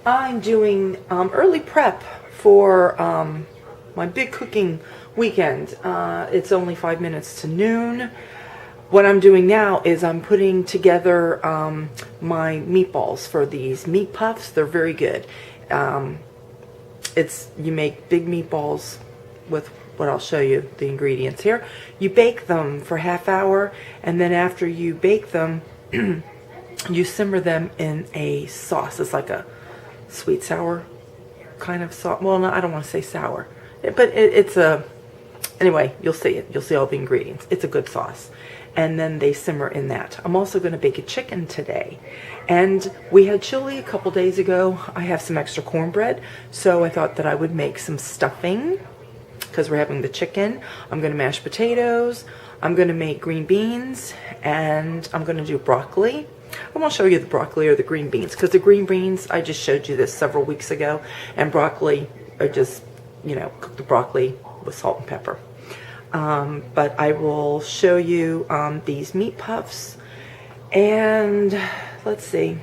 I'm doing early prep for my big cooking weekend. It's only 5 minutes to noon. What I'm doing now is I'm putting together my meatballs for these meat puffs. They're very good. You make big meatballs with what I'll show you the ingredients here. You bake them for half hour, and then after you bake them, you simmer them in a sauce. It's like a sweet sour kind of sauce. Well, no, I don't want to say sour, but it's a. Anyway, you'll see it. You'll see all the ingredients. It's a good sauce. And then they simmer in that. I'm also going to bake a chicken today. And we had chili a couple days ago. I have some extra cornbread, so I thought that I would make some stuffing because we're having the chicken. I'm going to mash potatoes. I'm going to make green beans, and I'm going to do broccoli. I won't show you the broccoli or the green beans because the green beans, I just showed you this several weeks ago, and broccoli, I just, cook the broccoli with salt and pepper. But I will show you these meat puffs, and let's see,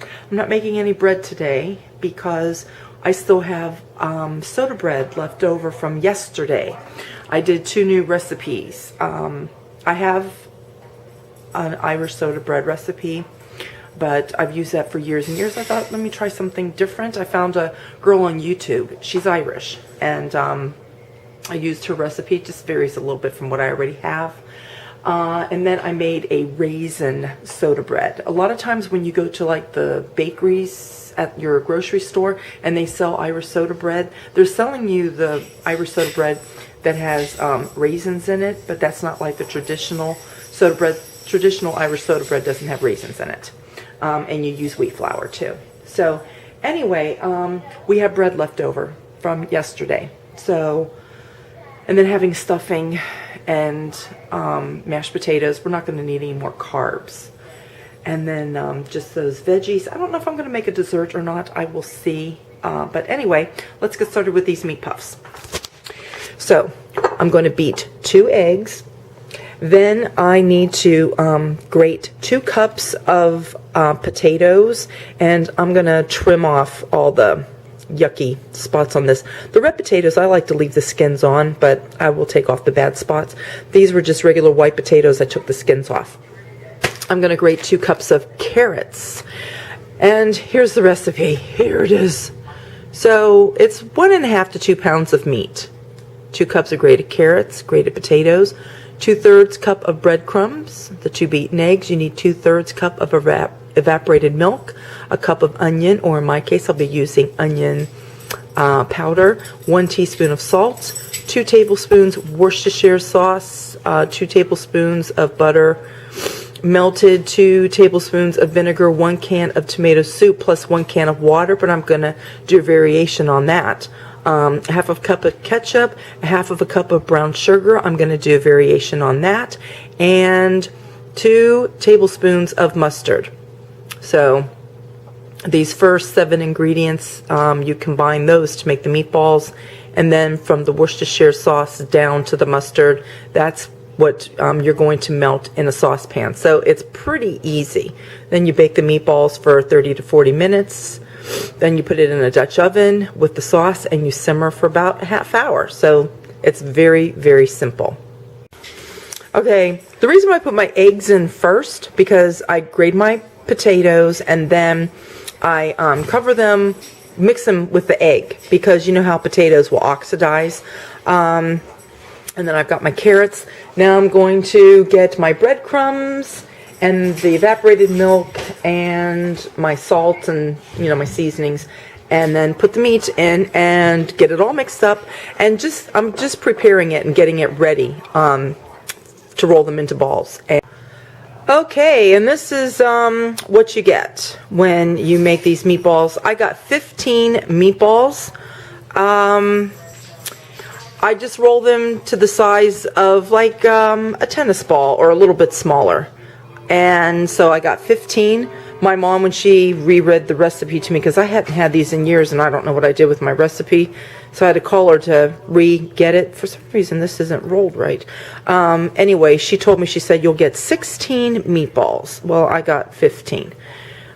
I'm not making any bread today because I still have soda bread left over from yesterday. I did 2 new recipes. I have an Irish soda bread recipe, but I've used that for years and years. I thought, let me try something different. I found a girl on YouTube. She's Irish, and I used her recipe. It just varies a little bit from what I already have. And then I made a raisin soda bread. A lot of times when you go to like the bakeries at your grocery store and they sell Irish soda bread, they're selling you the Irish soda bread that has raisins in it, but that's not like the traditional soda bread. Traditional Irish soda bread doesn't have raisins in it. And you use wheat flour too. So anyway, we have bread left over from yesterday. So, and then having stuffing and mashed potatoes. We're not going to need any more carbs. And then just those veggies. I don't know if I'm going to make a dessert or not. I will see. But anyway, let's get started with these meat puffs. So I'm going to beat 2 eggs. Then I need to grate 2 cups of potatoes, and I'm going to trim off all the yucky spots on this. The red potatoes, I like to leave the skins on, but I will take off the bad spots. These were just regular white potatoes. I took the skins off. I'm going to grate 2 cups of carrots. And here's the recipe. Here it is. So it's 1.5 to 2 pounds of meat. 2 cups of grated carrots, grated potatoes, 2/3 cup of breadcrumbs, the 2 beaten eggs. You need 2/3 cup of evaporated milk, a cup of onion, or in my case I'll be using onion powder, 1 teaspoon of salt, 2 tablespoons Worcestershire sauce, 2 tablespoons of butter, melted 2 tablespoons of vinegar, 1 can of tomato soup, plus 1 can of water, but I'm going to do a variation on that. Half of a cup of ketchup, half of a cup of brown sugar. I'm going to do a variation on that, and 2 tablespoons of mustard. So these first 7 ingredients, you combine those to make the meatballs, and then from the Worcestershire sauce down to the mustard, that's what you're going to melt in a saucepan. So it's pretty easy. Then you bake the meatballs for 30 to 40 minutes. Then you put it in a Dutch oven with the sauce, and you simmer for about a half hour. So it's very, very simple. Okay, the reason why I put my eggs in first, because I grate my potatoes and then I cover them, mix them with the egg, because you know how potatoes will oxidize. And then I've got my carrots. Now I'm going to get my breadcrumbs and the evaporated milk and my salt and, my seasonings, and then put the meat in and get it all mixed up, and I'm just preparing it and getting it ready to roll them into balls. Okay, and this is what you get when you make these meatballs. I got 15 meatballs. I just roll them to the size of like a tennis ball or a little bit smaller. And so I got 15. My mom, when she reread the recipe to me, because I hadn't had these in years and I don't know what I did with my recipe, so I had to call her to re-get it. For some reason, this isn't rolled right. Anyway, she told me, she said, you'll get 16 meatballs. Well, I got 15.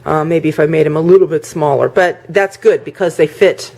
Maybe if I made them a little bit smaller, but that's good because they fit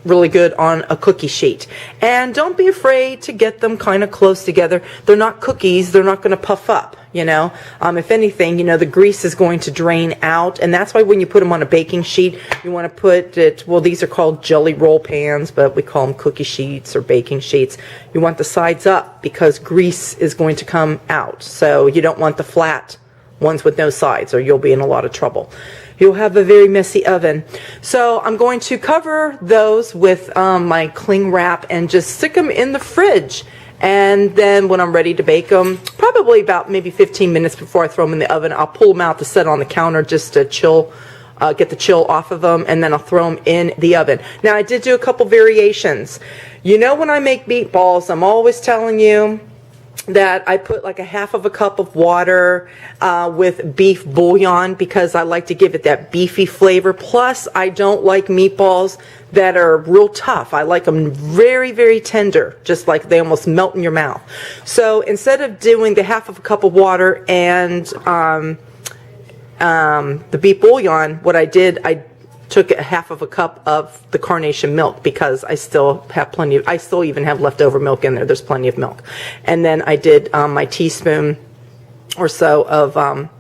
really good on a cookie sheet. And don't be afraid to get them kind of close together. They're not cookies. They're not going to puff up, you know. If anything, you know, the grease is going to drain out, and that's why when you put them on a baking sheet, you want to put it, well, these are called jelly roll pans, but we call them cookie sheets or baking sheets. You want the sides up because grease is going to come out. So you don't want the flat ones with no sides, or you'll be in a lot of trouble. You'll have a very messy oven. So I'm going to cover those with my cling wrap and just stick them in the fridge. And then when I'm ready to bake them, probably about maybe 15 minutes before I throw them in the oven, I'll pull them out to set on the counter just to chill, get the chill off of them, and then I'll throw them in the oven. Now, I did do a couple variations. You know, when I make meatballs, I'm always telling you that I put like a half of a cup of water with beef bouillon because I like to give it that beefy flavor. Plus, I don't like meatballs that are real tough. I like them very, very tender, just like they almost melt in your mouth. So instead of doing the half of a cup of water and the beef bouillon, what I did, I took a half of a cup of the carnation milk because I still have plenty of, I still even have leftover milk in there. There's plenty of milk. And then I did my teaspoon or so of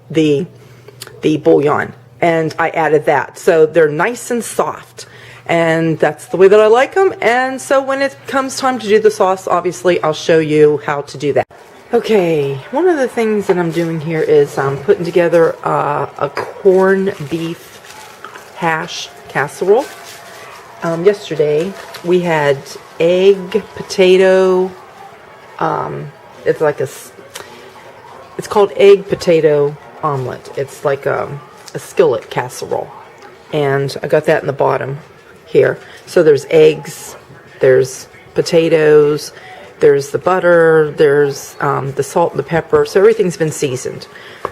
the bouillon, and I added that. So they're nice and soft, and that's the way that I like them. And so when it comes time to do the sauce, obviously I'll show you how to do that. Okay, one of the things that I'm doing here is I'm putting together a corned beef hash casserole. Yesterday we had egg, potato, it's called egg potato omelet. It's like a skillet casserole, and I got that in the bottom here. So there's eggs, there's potatoes, there's the butter, there's the salt and the pepper, so everything's been seasoned.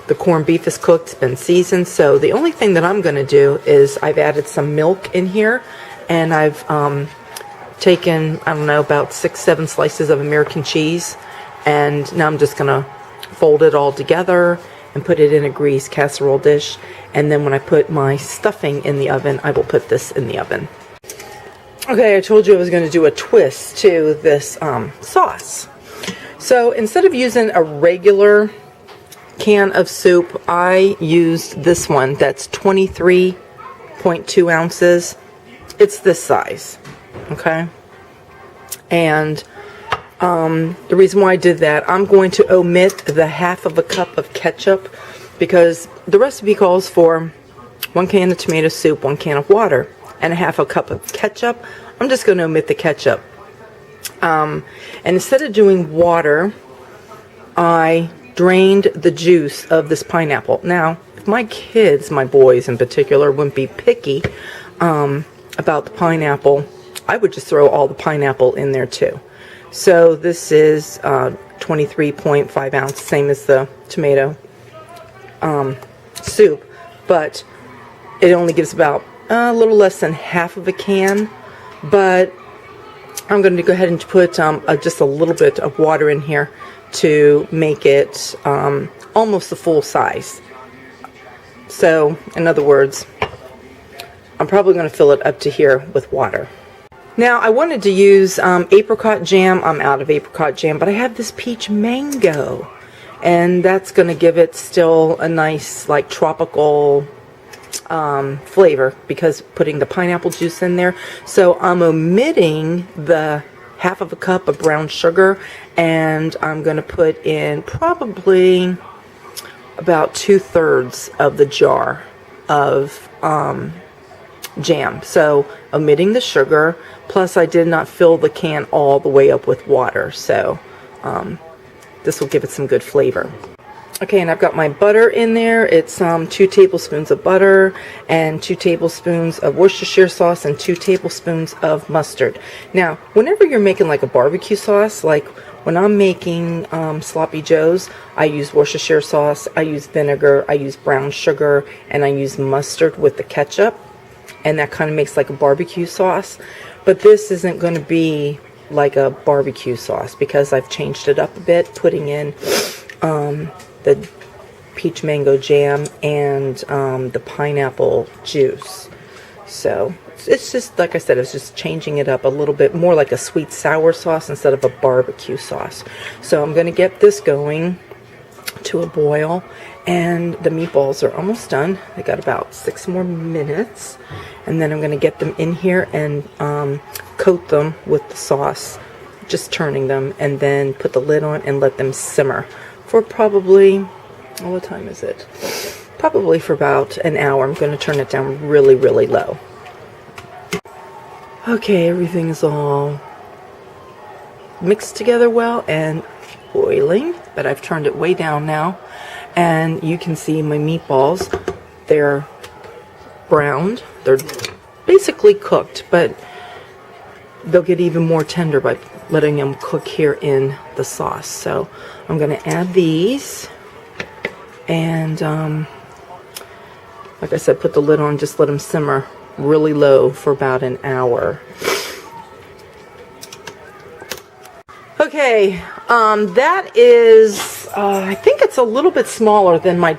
The corned beef is cooked, it's been seasoned, so the only thing that I'm going to do is I've added some milk in here, and I've taken, I don't know, about 6-7 slices of American cheese, and now I'm just going to fold it all together and put it in a greased casserole dish, and then when I put my stuffing in the oven, I will put this in the oven. Okay, I told you I was going to do a twist to this sauce. So instead of using a regular can of soup, I used this one that's 23.2 ounces. It's this size, okay? And the reason why I did that, I'm going to omit the half of a cup of ketchup because the recipe calls for 1 can of tomato soup, 1 can of water, and a half a cup of ketchup. I'm just going to omit the ketchup. And instead of doing water, I drained the juice of this pineapple. Now, if my kids, my boys in particular, wouldn't be picky about the pineapple, I would just throw all the pineapple in there too. So this is 23.5 ounce, same as the tomato soup, but it only gives about a little less than half of a can. But I'm going to go ahead and put just a little bit of water in here to make it almost the full size. So, in other words, I'm probably going to fill it up to here with water. Now, I wanted to use apricot jam. I'm out of apricot jam, but I have this peach mango, and that's going to give it still a nice, like, tropical flavor because putting the pineapple juice in there. So I'm omitting the half of a cup of brown sugar, and I'm going to put in probably about 2/3 of the jar of jam. So omitting the sugar, plus I did not fill the can all the way up with water, so this will give it some good flavor. Okay, and I've got my butter in there. It's 2 tablespoons of butter and 2 tablespoons of Worcestershire sauce and 2 tablespoons of mustard. Now, whenever you're making like a barbecue sauce, like when I'm making Sloppy Joe's, I use Worcestershire sauce, I use vinegar, I use brown sugar, and I use mustard with the ketchup, and that kind of makes like a barbecue sauce. But this isn't going to be like a barbecue sauce because I've changed it up a bit, putting in the peach mango jam and the pineapple juice. So it's just, like I said, it's just changing it up a little bit more like a sweet sour sauce instead of a barbecue sauce. So I'm going to get this going to a boil, and the meatballs are almost done. They got about 6 more minutes, and then I'm going to get them in here and coat them with the sauce, just turning them, and then put the lid on and let them simmer for probably, what time is it? Probably for about an hour. I'm going to turn it down really, really low. Okay, everything is all mixed together well and boiling, but I've turned it way down now, and you can see my meatballs. They're browned. They're basically cooked, but they'll get even more tender by letting them cook here in the sauce. So I'm going to add these, and like I said, put the lid on, just let them simmer really low for about an hour. Okay, that is, I think it's a little bit smaller than my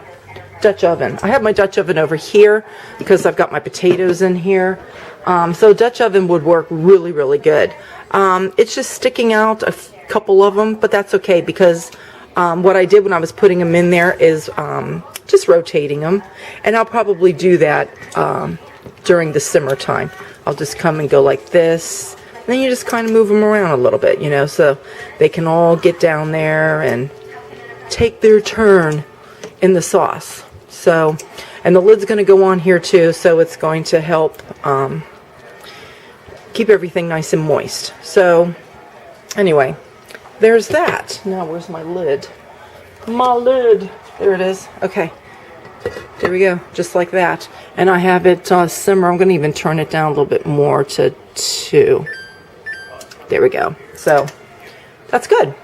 Dutch oven. I have my Dutch oven over here because I've got my potatoes in here. So Dutch oven would work really, really good. It's just sticking out a couple of them, but that's okay because what I did when I was putting them in there is just rotating them. And I'll probably do that during the simmer time. I'll just come and go like this. Then you just kind of move them around a little bit, you know, so they can all get down there and take their turn in the sauce. So, and the lid's going to go on here too, so it's going to help keep everything nice and moist. So, anyway, there's that. Now, where's my lid? My lid. There it is. Okay. There we go. Just like that. And I have it simmer. I'm going to even turn it down a little bit more to 2. There we go. So that's good.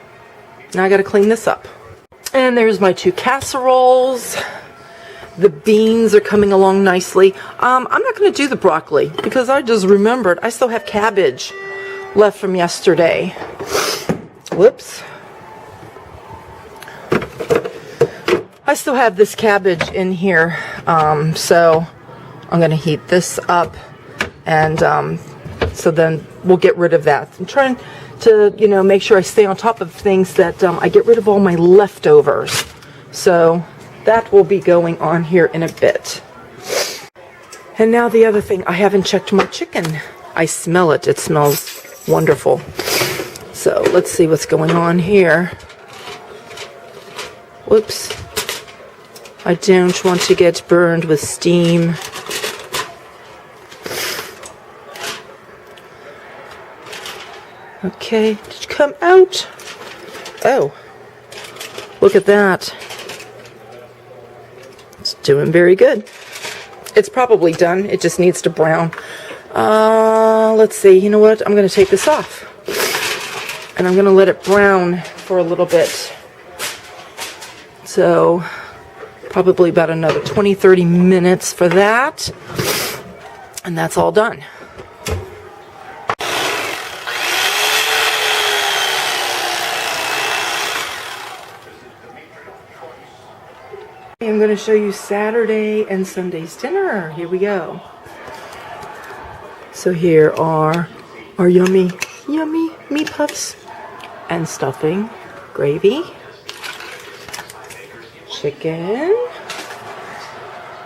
Now I got to clean this up. And there's my 2 casseroles. The beans are coming along nicely. I'm not going to do the broccoli because I just remembered I still have cabbage left from yesterday. Whoops. I still have this cabbage in here. So I'm going to heat this up, and so then we'll get rid of that. I'm trying to, you know, make sure I stay on top of things, that I get rid of all my leftovers. So that will be going on here in a bit. And now the other thing, I haven't checked my chicken. I smell it. It smells wonderful. So let's see what's going on here. Whoops. I don't want to get burned with steam. Okay, did you come out? Oh, look at that. It's doing very good. It's probably done. It just needs to brown. Let's see. You know what? I'm going to take this off. And I'm going to let it brown for a little bit. So, probably about another 20-30 minutes for that. And that's all done. I'm going to show you Saturday and Sunday's dinner. Here we go. So here are our yummy, yummy meat puffs and stuffing, gravy, chicken,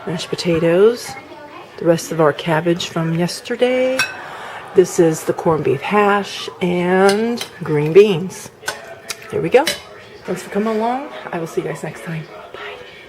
mashed potatoes, the rest of our cabbage from yesterday. This is the corned beef hash and green beans. Here we go. Thanks for coming along. I will see you guys next time.